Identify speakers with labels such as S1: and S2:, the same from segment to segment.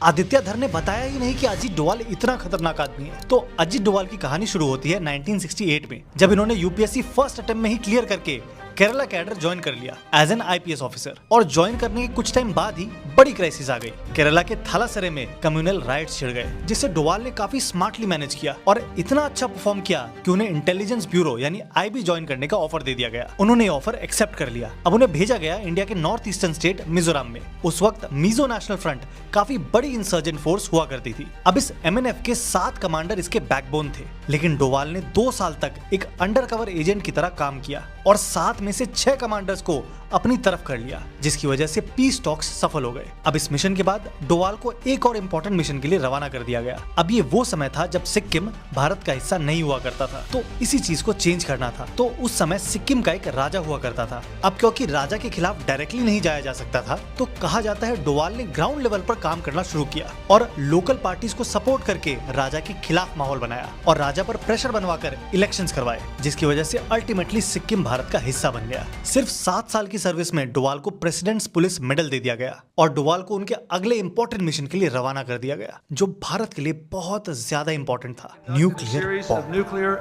S1: आदित्य धर ने बताया ही नहीं कि अजीत डोभाल इतना खतरनाक आदमी है। तो अजीत डोभाल की कहानी शुरू होती है 1968 में, जब इन्होंने यूपीएससी फर्स्ट अटेम्प्ट में ही क्लियर करके केरला कैडर ज्वाइन कर लिया एज एन आईपीएस ऑफिसर। और ज्वाइन करने के कुछ टाइम बाद ही बड़ी क्राइसिस आ गई। केरला के थालासरे में कम्युनल राइट्स छिड़ गए, जिसे डोभाल ने काफी स्मार्टली मैनेज किया और इतना अच्छा परफॉर्म किया कि उन्हें इंटेलिजेंस ब्यूरो यानी आईबी ज्वाइन करने का ऑफर दे दिया गया। उन्होंने ऑफर एक्सेप्ट कर लिया। अब उन्हें भेजा गया इंडिया के नॉर्थ ईस्टर्न स्टेट मिजोरम में। उस वक्त मिजो नेशनल फ्रंट काफी बड़ी इंसर्जेंट फोर्स हुआ करती थी। अब इस एमएनएफ के 7 कमांडर इसके बैकबोन थे, लेकिन डोभाल ने 2 साल तक एक अंडरकवर एजेंट की तरह काम किया और 7 में से 6 कमांडर्स को अपनी तरफ कर लिया, जिसकी वजह से पीस टॉक्स सफल हो गए। अब इस मिशन के बाद डोभाल को एक और इम्पोर्टेंट मिशन के लिए रवाना कर दिया गया। अब ये वो समय था जब सिक्किम भारत का हिस्सा नहीं हुआ करता था, तो इसी चीज को चेंज करना था। तो उस समय सिक्किम का एक राजा हुआ करता था। अब क्योंकि राजा के खिलाफ डायरेक्टली नहीं जाया जा सकता था, तो कहा जाता है डोभाल ने ग्राउंड लेवल पर काम करना शुरू किया और लोकल पार्टीज को सपोर्ट करके राजा के खिलाफ माहौल बनाया और राजा पर प्रेशर बनवाकर इलेक्शंस करवाए, जिसकी वजह से अल्टीमेटली सिक्किम भारत का हिस्सा बन गया। सिर्फ 7 साल की सर्विस में डोभाल को प्रेसिडेंट्स पुलिस मेडल दे दिया गया और डोभाल को उनके अगले इंपॉर्टेंट मिशन के लिए रवाना कर दिया गया, जो भारत के लिए बहुत ज्यादा इंपॉर्टेंट था, न्यूक्लियर बॉम्ब।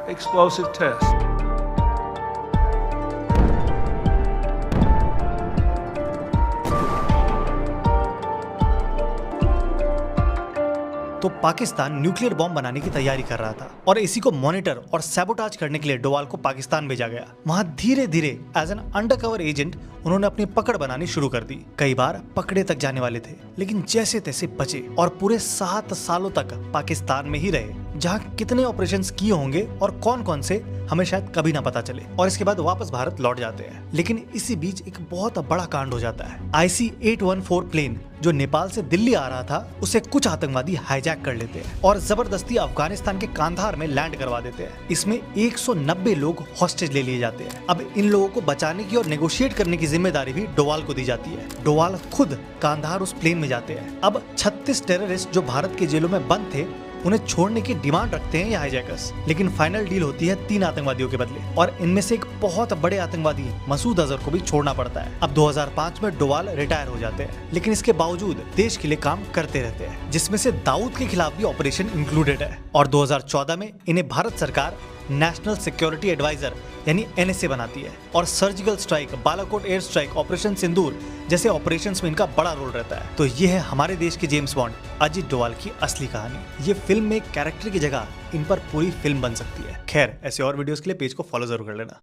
S1: तो पाकिस्तान न्यूक्लियर बॉम्ब बनाने की तैयारी कर रहा था और इसी को मॉनिटर और सैबोटाज करने के लिए डोभाल को पाकिस्तान भेजा गया। वहां धीरे धीरे एज एन अंडरकवर एजेंट उन्होंने अपनी पकड़ बनानी शुरू कर दी। कई बार पकड़े तक जाने वाले थे, लेकिन जैसे तैसे बचे और पूरे 7 सालों तक पाकिस्तान में ही रहे, जहां कितने ऑपरेशंस किए होंगे और कौन कौन से हमें शायद कभी ना पता चले। और इसके बाद वापस भारत लौट जाते हैं। लेकिन इसी बीच एक बहुत बड़ा कांड हो जाता है। IC-814 प्लेन जो नेपाल से दिल्ली आ रहा था, उसे कुछ आतंकवादी हाईजैक कर लेते हैं और जबरदस्ती अफगानिस्तान के कांधार में लैंड करवा देते हैं। इसमें 190 लोग हॉस्टेज ले लिए जाते हैं। अब इन लोगों को बचाने की और नेगोशिएट करने की जिम्मेदारी भी डोभाल को दी जाती है। डोभाल खुद कांधार उस प्लेन में जाते हैं। अब 36 टेररिस्ट जो भारत के जेलों में बंद थे, उन्हें छोड़ने की डिमांड रखते हैं ये हाईजैकर्स, लेकिन फाइनल डील होती है 3 आतंकवादियों के बदले और इनमें से एक बहुत बड़े आतंकवादी मसूद अजहर को भी छोड़ना पड़ता है। अब 2005 में डोभाल रिटायर हो जाते हैं, लेकिन इसके बावजूद देश के लिए काम करते रहते हैं, जिसमें से दाऊद के खिलाफ भी ऑपरेशन इंक्लूडेड है। और 2014 में इन्हें भारत सरकार नेशनल सिक्योरिटी एडवाइजर यानी NSA बनाती है और surgical strike, Balakot air strike, operation Sindoor जैसे ऑपरेशंस में इनका बड़ा रोल रहता है। तो ये है हमारे देश के जेम्स बॉन्ड अजीत डोभाल की असली कहानी। ये फिल्म में एक कैरेक्टर की जगह इन पर पूरी फिल्म बन सकती है। खैर, ऐसे और वीडियोस के लिए पेज को फॉलो जरूर कर लेना।